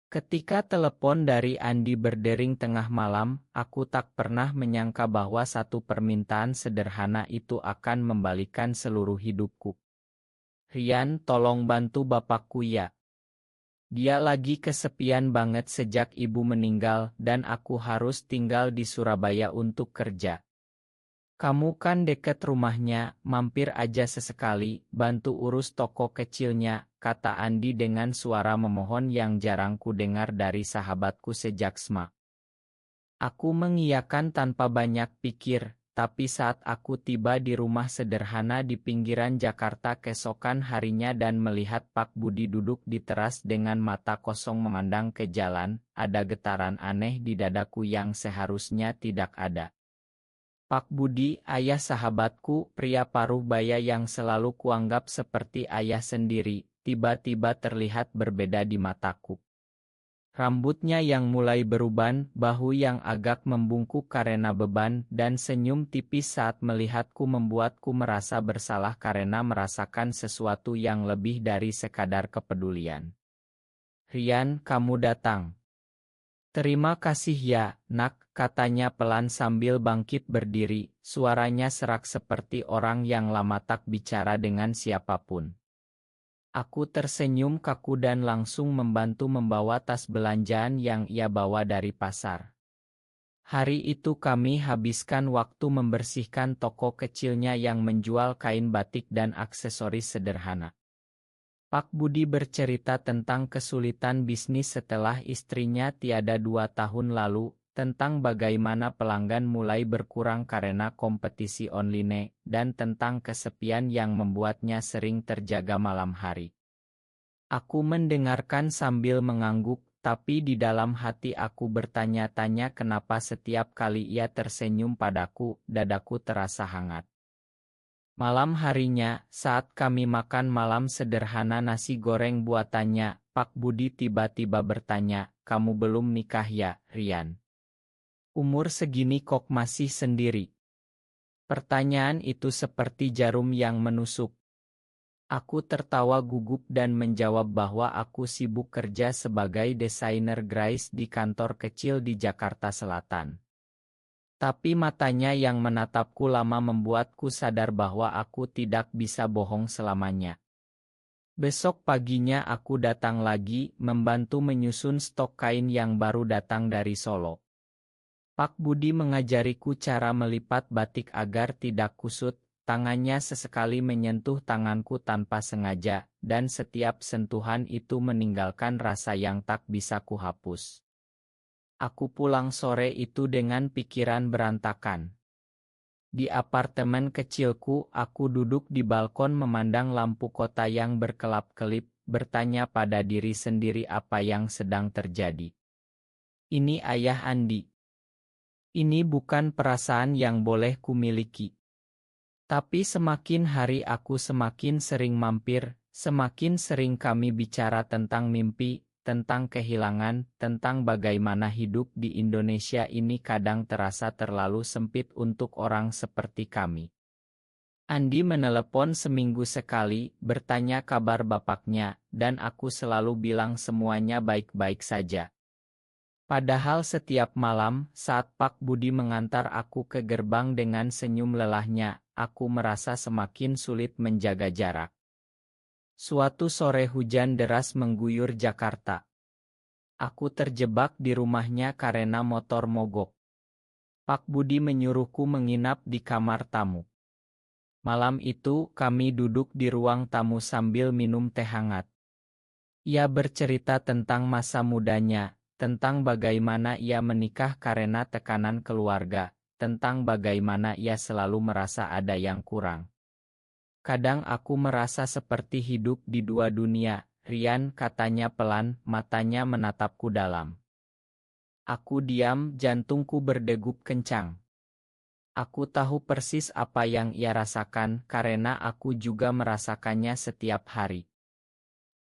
Ketika telepon dari Andi berdering tengah malam, aku tak pernah menyangka bahwa satu permintaan sederhana itu akan membalikan seluruh hidupku. Rian, tolong bantu bapakku ya. Dia lagi kesepian banget sejak ibu meninggal dan aku harus tinggal di Surabaya untuk kerja. Kamu kan deket rumahnya, mampir aja sesekali, bantu urus toko kecilnya, kata Andi dengan suara memohon yang jarang ku dengar dari sahabatku sejak SMA. Aku mengiyakan tanpa banyak pikir, tapi saat aku tiba di rumah sederhana di pinggiran Jakarta keesokan harinya dan melihat Pak Budi duduk di teras dengan mata kosong memandang ke jalan, ada getaran aneh di dadaku yang seharusnya tidak ada. Pak Budi, ayah sahabatku, pria paruh baya yang selalu kuanggap seperti ayah sendiri, tiba-tiba terlihat berbeda di mataku. Rambutnya yang mulai beruban, bahu yang agak membungkuk karena beban, dan senyum tipis saat melihatku membuatku merasa bersalah karena merasakan sesuatu yang lebih dari sekadar kepedulian. Rian, kamu datang. Terima kasih ya, nak, katanya pelan sambil bangkit berdiri, suaranya serak seperti orang yang lama tak bicara dengan siapapun. Aku tersenyum kaku dan langsung membantu membawa tas belanjaan yang ia bawa dari pasar. Hari itu kami habiskan waktu membersihkan toko kecilnya yang menjual kain batik dan aksesoris sederhana. Pak Budi bercerita tentang kesulitan bisnis setelah istrinya tiada 2 tahun lalu, tentang bagaimana pelanggan mulai berkurang karena kompetisi online, dan tentang kesepian yang membuatnya sering terjaga malam hari. Aku mendengarkan sambil mengangguk, tapi di dalam hati aku bertanya-tanya kenapa setiap kali ia tersenyum padaku, dadaku terasa hangat. Malam harinya, saat kami makan malam sederhana nasi goreng buatannya, Pak Budi tiba-tiba bertanya, kamu belum nikah ya, Rian? Umur segini kok masih sendiri? Pertanyaan itu seperti jarum yang menusuk. Aku tertawa gugup dan menjawab bahwa aku sibuk kerja sebagai desainer grafis di kantor kecil di Jakarta Selatan. Tapi matanya yang menatapku lama membuatku sadar bahwa aku tidak bisa bohong selamanya. Besok paginya aku datang lagi, membantu menyusun stok kain yang baru datang dari Solo. Pak Budi mengajariku cara melipat batik agar tidak kusut, tangannya sesekali menyentuh tanganku tanpa sengaja, dan setiap sentuhan itu meninggalkan rasa yang tak bisa kuhapus. Aku pulang sore itu dengan pikiran berantakan. Di apartemen kecilku, aku duduk di balkon memandang lampu kota yang berkelap-kelip, bertanya pada diri sendiri apa yang sedang terjadi. Ini ayah Andi. Ini bukan perasaan yang boleh kumiliki. Tapi semakin hari aku semakin sering mampir, semakin sering kami bicara tentang mimpi, tentang kehilangan, tentang bagaimana hidup di Indonesia ini kadang terasa terlalu sempit untuk orang seperti kami. Andi menelepon seminggu sekali, bertanya kabar bapaknya, dan aku selalu bilang semuanya baik-baik saja. Padahal setiap malam, saat Pak Budi mengantar aku ke gerbang dengan senyum lelahnya, aku merasa semakin sulit menjaga jarak. Suatu sore hujan deras mengguyur Jakarta. Aku terjebak di rumahnya karena motor mogok. Pak Budi menyuruhku menginap di kamar tamu. Malam itu, kami duduk di ruang tamu sambil minum teh hangat. Ia bercerita tentang masa mudanya, tentang bagaimana ia menikah karena tekanan keluarga, tentang bagaimana ia selalu merasa ada yang kurang. Kadang aku merasa seperti hidup di dua dunia, Rian, katanya pelan, matanya menatapku dalam. Aku diam, jantungku berdegup kencang. Aku tahu persis apa yang ia rasakan karena aku juga merasakannya setiap hari.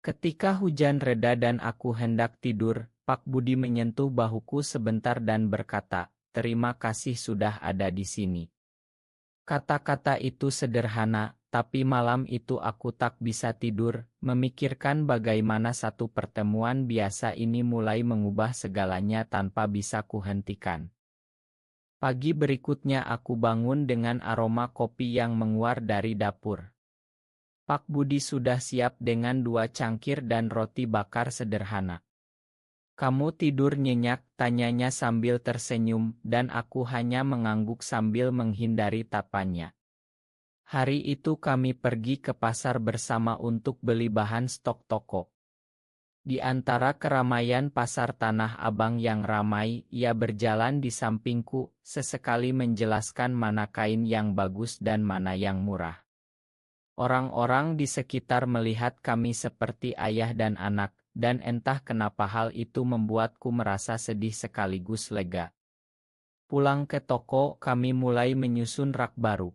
Ketika hujan reda dan aku hendak tidur, Pak Budi menyentuh bahuku sebentar dan berkata, "Terima kasih sudah ada di sini." Kata-kata itu sederhana, tapi malam itu aku tak bisa tidur, memikirkan bagaimana satu pertemuan biasa ini mulai mengubah segalanya tanpa bisa kuhentikan. Pagi berikutnya aku bangun dengan aroma kopi yang menguar dari dapur. Pak Budi sudah siap dengan 2 cangkir dan roti bakar sederhana. "Kamu tidur nyenyak?" tanyanya sambil tersenyum, dan aku hanya mengangguk sambil menghindari tapannya. Hari itu kami pergi ke pasar bersama untuk beli bahan stok toko. Di antara keramaian pasar Tanah Abang yang ramai, ia berjalan di sampingku, sesekali menjelaskan mana kain yang bagus dan mana yang murah. Orang-orang di sekitar melihat kami seperti ayah dan anak, dan entah kenapa hal itu membuatku merasa sedih sekaligus lega. Pulang ke toko, kami mulai menyusun rak baru.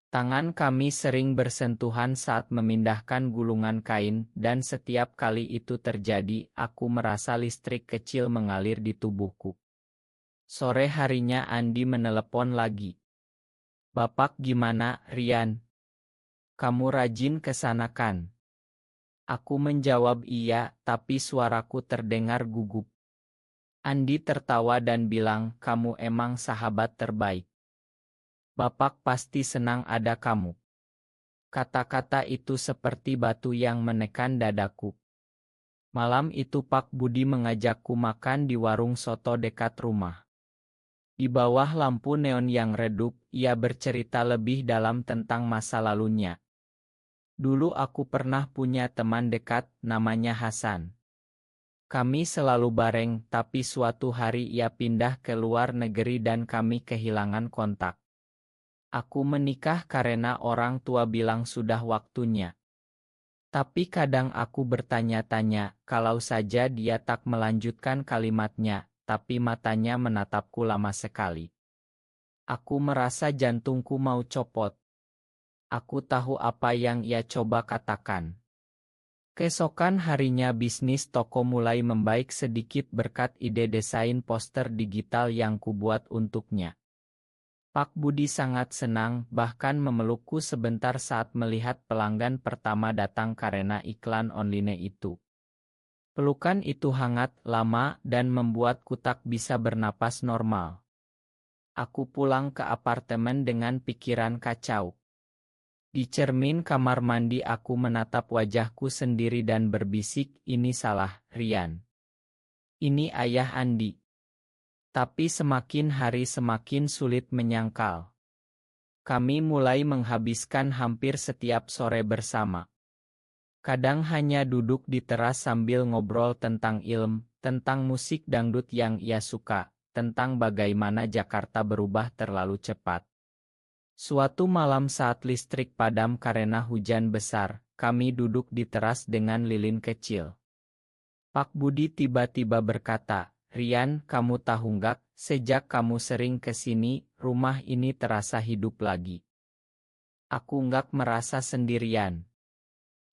Tangan kami sering bersentuhan saat memindahkan gulungan kain, dan setiap kali itu terjadi, aku merasa listrik kecil mengalir di tubuhku. Sore harinya Andi menelepon lagi. "Bapak gimana, Rian? Kamu rajin ke sana kan?" Aku menjawab iya, tapi suaraku terdengar gugup. Andi tertawa dan bilang, "Kamu emang sahabat terbaik. Bapak pasti senang ada kamu." Kata-kata itu seperti batu yang menekan dadaku. Malam itu Pak Budi mengajakku makan di warung soto dekat rumah. Di bawah lampu neon yang redup, ia bercerita lebih dalam tentang masa lalunya. "Dulu aku pernah punya teman dekat, namanya Hasan. Kami selalu bareng, tapi suatu hari ia pindah ke luar negeri dan kami kehilangan kontak. Aku menikah karena orang tua bilang sudah waktunya. Tapi kadang aku bertanya-tanya, kalau saja dia tak melanjutkan kalimatnya, tapi matanya menatapku lama sekali. Aku merasa jantungku mau copot. Aku tahu apa yang ia coba katakan." Keesokan harinya bisnis toko mulai membaik sedikit berkat ide desain poster digital yang kubuat untuknya. Pak Budi sangat senang, bahkan memelukku sebentar saat melihat pelanggan pertama datang karena iklan online itu. Pelukan itu hangat, lama, dan membuatku tak bisa bernapas normal. Aku pulang ke apartemen dengan pikiran kacau. Di cermin kamar mandi aku menatap wajahku sendiri dan berbisik, "Ini salah, Rian. Ini ayah Andi." Tapi semakin hari semakin sulit menyangkal. Kami mulai menghabiskan hampir setiap sore bersama. Kadang hanya duduk di teras sambil ngobrol tentang ilmu, tentang musik dangdut yang ia suka, tentang bagaimana Jakarta berubah terlalu cepat. Suatu malam saat listrik padam karena hujan besar, kami duduk di teras dengan lilin kecil. Pak Budi tiba-tiba berkata, "Rian, kamu tahu nggak, sejak kamu sering ke sini, rumah ini terasa hidup lagi. Aku nggak merasa sendirian."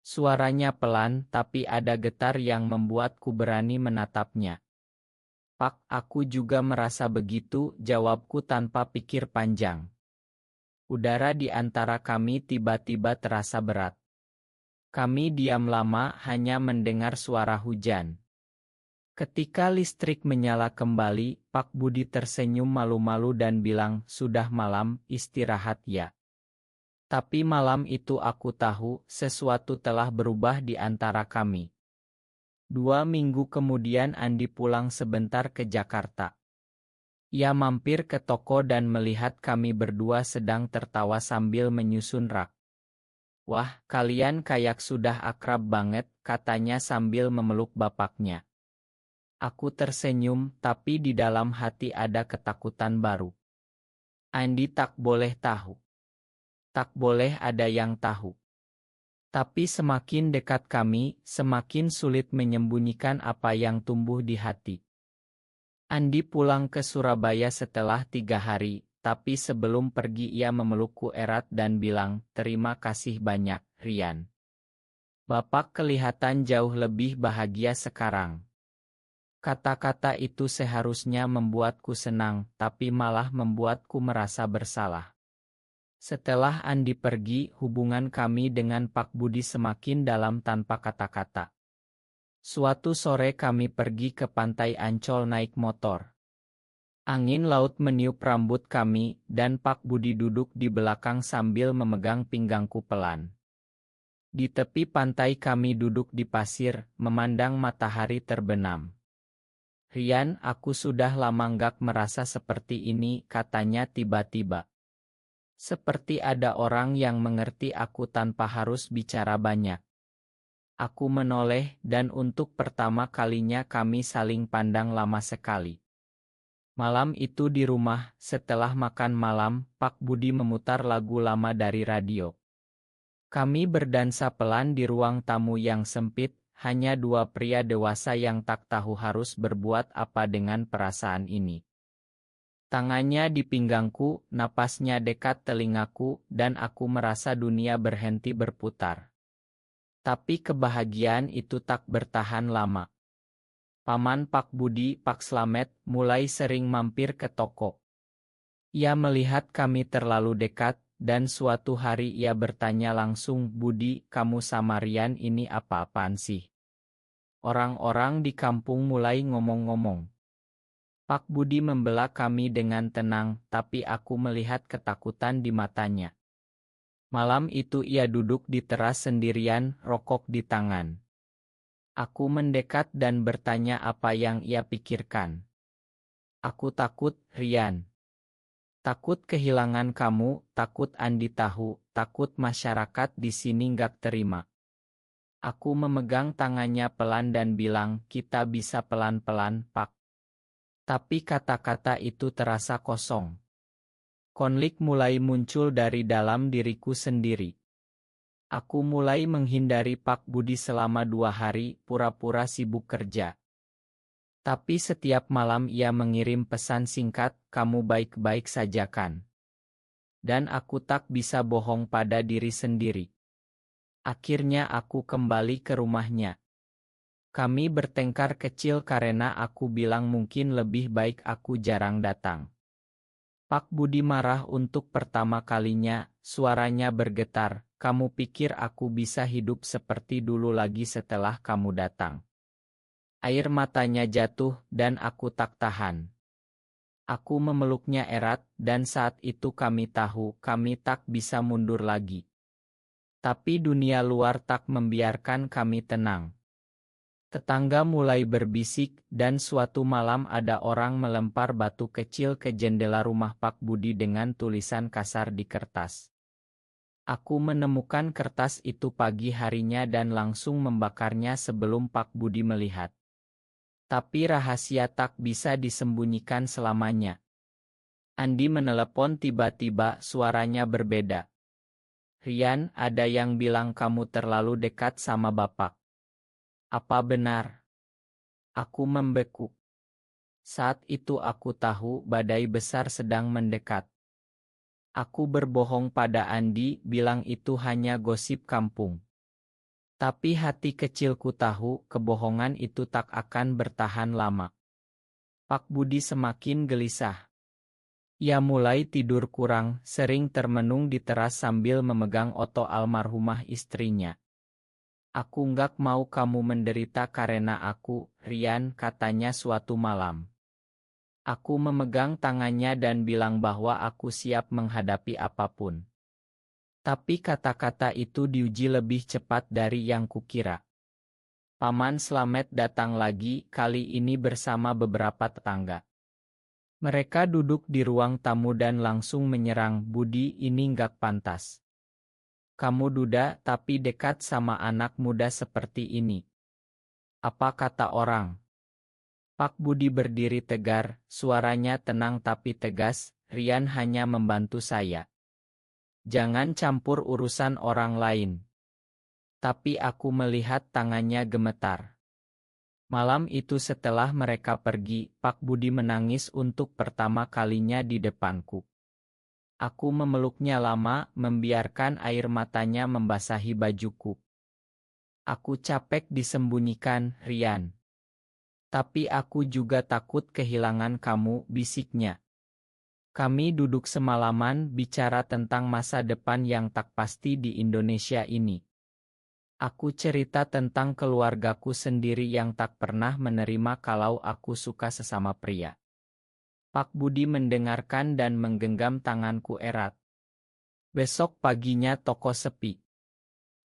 Suaranya pelan, tapi ada getar yang membuatku berani menatapnya. "Pak, aku juga merasa begitu," jawabku tanpa pikir panjang. Udara di antara kami tiba-tiba terasa berat. Kami diam lama hanya mendengar suara hujan. Ketika listrik menyala kembali, Pak Budi tersenyum malu-malu dan bilang, "Sudah malam, istirahat ya." Tapi malam itu aku tahu, sesuatu telah berubah di antara kami. 2 minggu kemudian Andi pulang sebentar ke Jakarta. Ia mampir ke toko dan melihat kami berdua sedang tertawa sambil menyusun rak. "Wah, kalian kayak sudah akrab banget," katanya sambil memeluk bapaknya. Aku tersenyum, tapi di dalam hati ada ketakutan baru. Andi tak boleh tahu. Tak boleh ada yang tahu. Tapi semakin dekat kami, semakin sulit menyembunyikan apa yang tumbuh di hati. Andi pulang ke Surabaya setelah 3 hari, tapi sebelum pergi ia memelukku erat dan bilang, "Terima kasih banyak, Rian. Bapak kelihatan jauh lebih bahagia sekarang." Kata-kata itu seharusnya membuatku senang, tapi malah membuatku merasa bersalah. Setelah Andi pergi, hubungan kami dengan Pak Budi semakin dalam tanpa kata-kata. Suatu sore kami pergi ke pantai Ancol naik motor. Angin laut meniup rambut kami, dan Pak Budi duduk di belakang sambil memegang pinggangku pelan. Di tepi pantai kami duduk di pasir, memandang matahari terbenam. "Rian, aku sudah lama nggak merasa seperti ini," katanya tiba-tiba. Seperti ada orang yang mengerti aku tanpa harus bicara banyak. Aku menoleh, dan untuk pertama kalinya kami saling pandang lama sekali. Malam itu di rumah, setelah makan malam, Pak Budi memutar lagu lama dari radio. Kami berdansa pelan di ruang tamu yang sempit, hanya dua pria dewasa yang tak tahu harus berbuat apa dengan perasaan ini. Tangannya di pinggangku, napasnya dekat telingaku, dan aku merasa dunia berhenti berputar. Tapi kebahagiaan itu tak bertahan lama. Paman Pak Budi, Pak Slamet, mulai sering mampir ke toko. Ia melihat kami terlalu dekat, dan suatu hari ia bertanya langsung, "Budi, kamu sama Rian ini apa-apaan sih?" Orang-orang di kampung mulai ngomong-ngomong. Pak Budi membela kami dengan tenang, tapi aku melihat ketakutan di matanya. Malam itu ia duduk di teras sendirian, rokok di tangan. Aku mendekat dan bertanya apa yang ia pikirkan. "Aku takut, Rian. Takut kehilangan kamu, takut Andi tahu, takut masyarakat di sini nggak terima." Aku memegang tangannya pelan dan bilang, "Kita bisa pelan-pelan, Pak." Tapi kata-kata itu terasa kosong. Konflik mulai muncul dari dalam diriku sendiri. Aku mulai menghindari Pak Budi selama 2 hari, pura-pura sibuk kerja. Tapi setiap malam ia mengirim pesan singkat, "Kamu baik-baik saja kan?" Dan aku tak bisa bohong pada diri sendiri. Akhirnya aku kembali ke rumahnya. Kami bertengkar kecil karena aku bilang mungkin lebih baik aku jarang datang. Pak Budi marah untuk pertama kalinya, suaranya bergetar, "Kamu pikir aku bisa hidup seperti dulu lagi setelah kamu datang?" Air matanya jatuh, dan aku tak tahan. Aku memeluknya erat, dan saat itu kami tahu kami tak bisa mundur lagi. Tapi dunia luar tak membiarkan kami tenang. Tetangga mulai berbisik, dan suatu malam ada orang melempar batu kecil ke jendela rumah Pak Budi dengan tulisan kasar di kertas. Aku menemukan kertas itu pagi harinya dan langsung membakarnya sebelum Pak Budi melihat. Tapi rahasia tak bisa disembunyikan selamanya. Andi menelepon tiba-tiba, suaranya berbeda. "Rian, ada yang bilang kamu terlalu dekat sama Bapak. Apa benar?" Aku membeku. Saat itu aku tahu badai besar sedang mendekat. Aku berbohong pada Andi, bilang itu hanya gosip kampung. Tapi hati kecilku tahu kebohongan itu tak akan bertahan lama. Pak Budi semakin gelisah. Ia mulai tidur kurang, sering termenung di teras sambil memegang oto almarhumah istrinya. "Aku nggak mau kamu menderita karena aku, Rian," katanya suatu malam. Aku memegang tangannya dan bilang bahwa aku siap menghadapi apapun. Tapi kata-kata itu diuji lebih cepat dari yang kukira. Paman Slamet datang lagi, kali ini bersama beberapa tetangga. Mereka duduk di ruang tamu dan langsung menyerang, "Budi, ini nggak pantas. Kamu duda tapi dekat sama anak muda seperti ini. Apa kata orang?" Pak Budi berdiri tegar, suaranya tenang tapi tegas, "Rian hanya membantu saya. Jangan campur urusan orang lain." Tapi aku melihat tangannya gemetar. Malam itu setelah mereka pergi, Pak Budi menangis untuk pertama kalinya di depanku. Aku memeluknya lama, membiarkan air matanya membasahi bajuku. "Aku capek disembunyikan, Rian. Tapi aku juga takut kehilangan kamu," bisiknya. Kami duduk semalaman bicara tentang masa depan yang tak pasti di Indonesia ini. Aku cerita tentang keluargaku sendiri yang tak pernah menerima kalau aku suka sesama pria. Pak Budi mendengarkan dan menggenggam tanganku erat. Besok paginya toko sepi.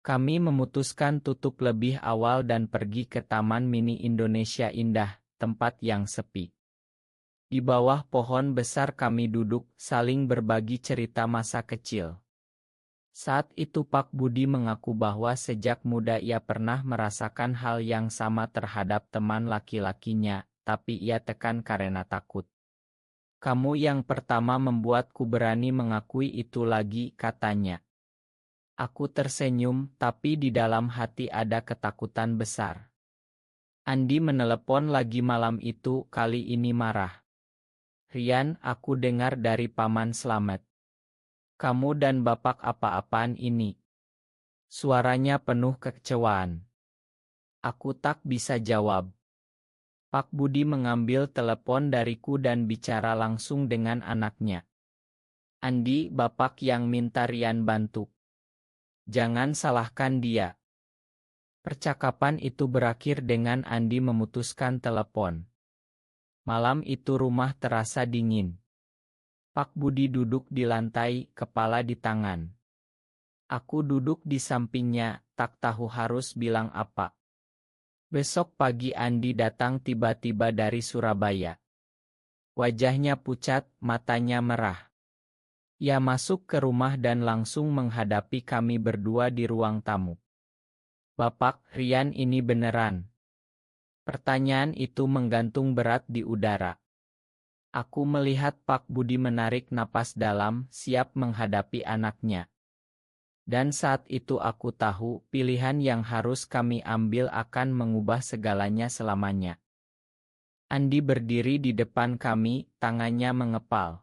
Kami memutuskan tutup lebih awal dan pergi ke Taman Mini Indonesia Indah, tempat yang sepi. Di bawah pohon besar kami duduk, saling berbagi cerita masa kecil. Saat itu Pak Budi mengaku bahwa sejak muda ia pernah merasakan hal yang sama terhadap teman laki-lakinya, tapi ia tekan karena takut. Kamu yang pertama membuatku berani mengakui itu lagi, katanya. Aku tersenyum, tapi di dalam hati ada ketakutan besar. Andi menelepon lagi malam itu, kali ini marah. Rian, aku dengar dari Paman Slamet. Kamu dan Bapak apa-apaan ini? Suaranya penuh kekecewaan. Aku tak bisa jawab. Pak Budi mengambil telepon dariku dan bicara langsung dengan anaknya. Andi, Bapak yang minta Rian bantu. Jangan salahkan dia. Percakapan itu berakhir dengan Andi memutuskan telepon. Malam itu rumah terasa dingin. Pak Budi duduk di lantai, kepala di tangan. Aku duduk di sampingnya, tak tahu harus bilang apa. Besok pagi Andi datang tiba-tiba dari Surabaya. Wajahnya pucat, matanya merah. Ia masuk ke rumah dan langsung menghadapi kami berdua di ruang tamu. Bapak, Rian ini beneran? Pertanyaan itu menggantung berat di udara. Aku melihat Pak Budi menarik napas dalam, siap menghadapi anaknya. Dan saat itu aku tahu, pilihan yang harus kami ambil akan mengubah segalanya selamanya. Andi berdiri di depan kami, tangannya mengepal.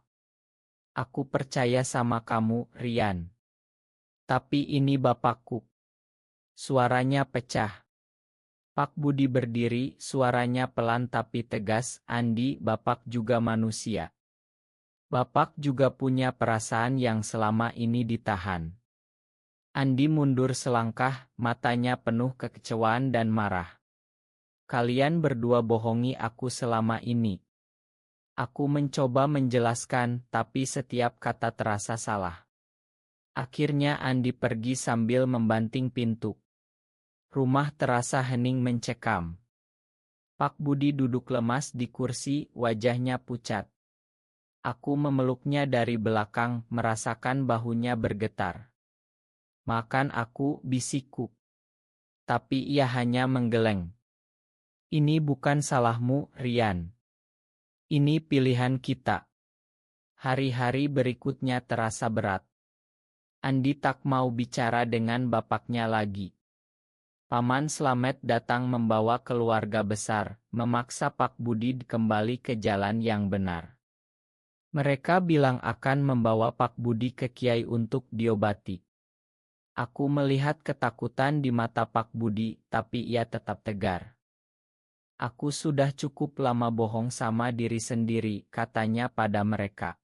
Aku percaya sama kamu, Rian. Tapi ini bapakku. Suaranya pecah. Pak Budi berdiri, suaranya pelan tapi tegas, Andi, Bapak juga manusia. Bapak juga punya perasaan yang selama ini ditahan. Andi mundur selangkah, matanya penuh kekecewaan dan marah. Kalian berdua bohongi aku selama ini. Aku mencoba menjelaskan, tapi setiap kata terasa salah. Akhirnya Andi pergi sambil membanting pintu. Rumah terasa hening mencekam. Pak Budi duduk lemas di kursi, wajahnya pucat. Aku memeluknya dari belakang, merasakan bahunya bergetar. Makan aku, bisikku. Tapi ia hanya menggeleng. Ini bukan salahmu, Rian. Ini pilihan kita. Hari-hari berikutnya terasa berat. Andi tak mau bicara dengan bapaknya lagi. Paman Slamet datang membawa keluarga besar, memaksa Pak Budi kembali ke jalan yang benar. Mereka bilang akan membawa Pak Budi ke Kiai untuk diobati. Aku melihat ketakutan di mata Pak Budi, tapi ia tetap tegar. Aku sudah cukup lama bohong sama diri sendiri, katanya pada mereka.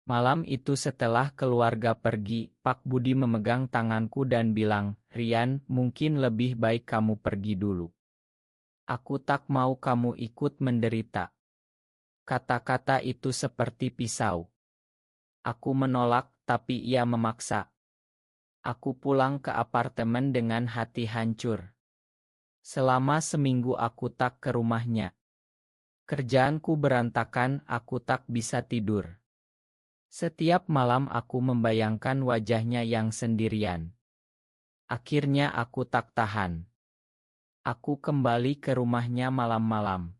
Malam itu setelah keluarga pergi, Pak Budi memegang tanganku dan bilang, Rian, mungkin lebih baik kamu pergi dulu. Aku tak mau kamu ikut menderita. Kata-kata itu seperti pisau. Aku menolak, tapi ia memaksa. Aku pulang ke apartemen dengan hati hancur. Selama seminggu aku tak ke rumahnya. Kerjaanku berantakan, aku tak bisa tidur. Setiap malam aku membayangkan wajahnya yang sendirian. Akhirnya aku tak tahan. Aku kembali ke rumahnya malam-malam.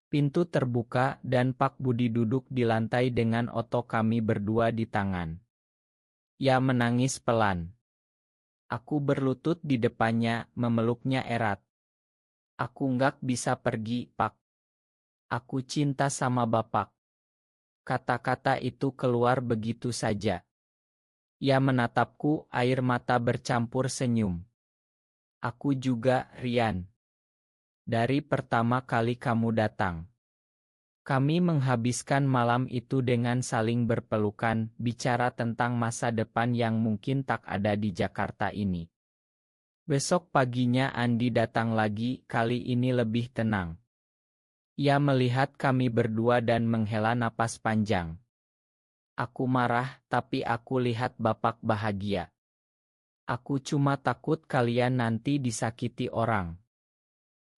Pintu terbuka dan Pak Budi duduk di lantai dengan otot kami berdua di tangan. Ia menangis pelan. Aku berlutut di depannya, memeluknya erat. Aku nggak bisa pergi, Pak. Aku cinta sama Bapak. Kata-kata itu keluar begitu saja. Ia menatapku, air mata bercampur senyum. Aku juga, Rian. Dari pertama kali kamu datang. Kami menghabiskan malam itu dengan saling berpelukan, bicara tentang masa depan yang mungkin tak ada di Jakarta ini. Besok paginya Andi datang lagi, kali ini lebih tenang. Ia melihat kami berdua dan menghela napas panjang. Aku marah, tapi aku lihat Bapak bahagia. Aku cuma takut kalian nanti disakiti orang.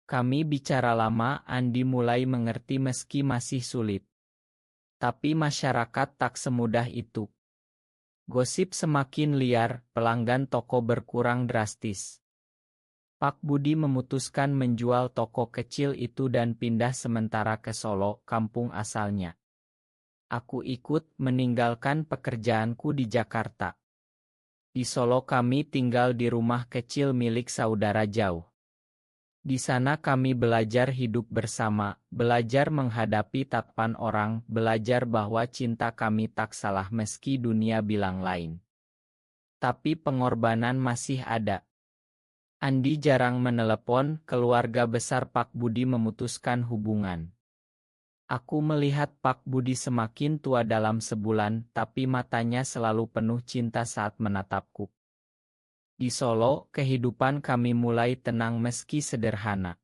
Kami bicara lama, Andi mulai mengerti meski masih sulit. Tapi masyarakat tak semudah itu. Gosip semakin liar, pelanggan toko berkurang drastis. Pak Budi memutuskan menjual toko kecil itu dan pindah sementara ke Solo, kampung asalnya. Aku ikut, meninggalkan pekerjaanku di Jakarta. Di Solo kami tinggal di rumah kecil milik saudara jauh. Di sana kami belajar hidup bersama, belajar menghadapi tatapan orang, belajar bahwa cinta kami tak salah meski dunia bilang lain. Tapi pengorbanan masih ada. Andi jarang menelepon, keluarga besar Pak Budi memutuskan hubungan. Aku melihat Pak Budi semakin tua dalam sebulan, tapi matanya selalu penuh cinta saat menatapku. Di Solo, kehidupan kami mulai tenang meski sederhana.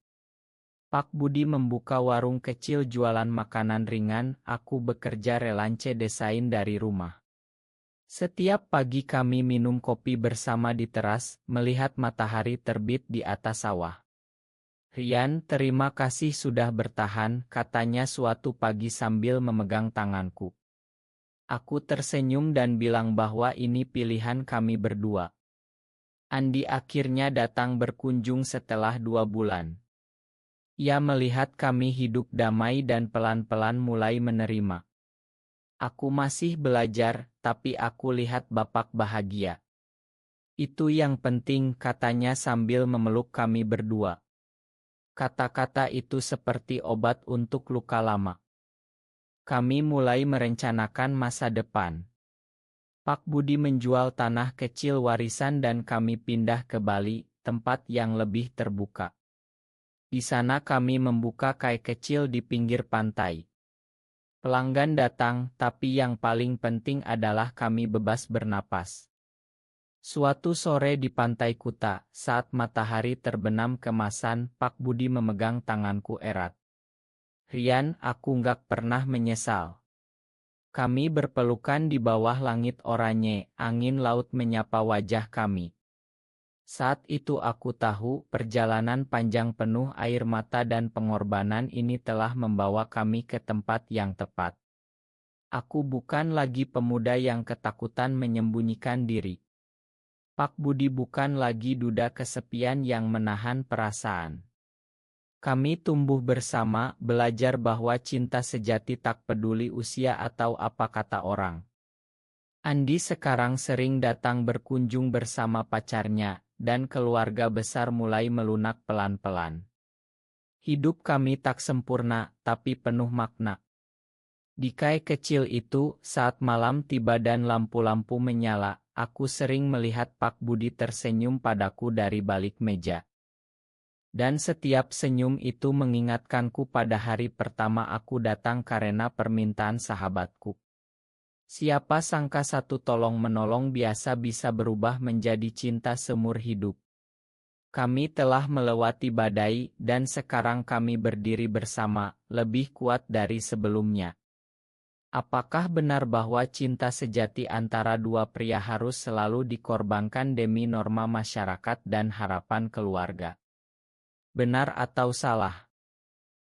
Pak Budi membuka warung kecil jualan makanan ringan, aku bekerja relance desain dari rumah. Setiap pagi kami minum kopi bersama di teras, melihat matahari terbit di atas sawah. Rian, terima kasih sudah bertahan, katanya suatu pagi sambil memegang tanganku. Aku tersenyum dan bilang bahwa ini pilihan kami berdua. Andi akhirnya datang berkunjung setelah 2 bulan. Ia melihat kami hidup damai dan pelan-pelan mulai menerima. Aku masih belajar, tapi aku lihat Bapak bahagia. Itu yang penting, katanya sambil memeluk kami berdua. Kata-kata itu seperti obat untuk luka lama. Kami mulai merencanakan masa depan. Pak Budi menjual tanah kecil warisan dan kami pindah ke Bali, tempat yang lebih terbuka. Di sana kami membuka kai kecil di pinggir pantai. Pelanggan datang, tapi yang paling penting adalah kami bebas bernapas. Suatu sore di Pantai Kuta, saat matahari terbenam kemasan, Pak Budi memegang tanganku erat. Rian, aku nggak pernah menyesal. Kami berpelukan di bawah langit oranye, angin laut menyapa wajah kami. Saat itu aku tahu perjalanan panjang penuh air mata dan pengorbanan ini telah membawa kami ke tempat yang tepat. Aku bukan lagi pemuda yang ketakutan menyembunyikan diri. Pak Budi bukan lagi duda kesepian yang menahan perasaan. Kami tumbuh bersama, belajar bahwa cinta sejati tak peduli usia atau apa kata orang. Andi sekarang sering datang berkunjung bersama pacarnya, dan keluarga besar mulai melunak pelan-pelan. Hidup kami tak sempurna, tapi penuh makna. Di kai kecil itu, saat malam tiba dan lampu-lampu menyala, aku sering melihat Pak Budi tersenyum padaku dari balik meja. Dan setiap senyum itu mengingatkanku pada hari pertama aku datang karena permintaan sahabatku. Siapa sangka satu tolong-menolong biasa bisa berubah menjadi cinta seumur hidup. Kami telah melewati badai, dan sekarang kami berdiri bersama, lebih kuat dari sebelumnya. Apakah benar bahwa cinta sejati antara dua pria harus selalu dikorbankan demi norma masyarakat dan harapan keluarga? Benar atau salah?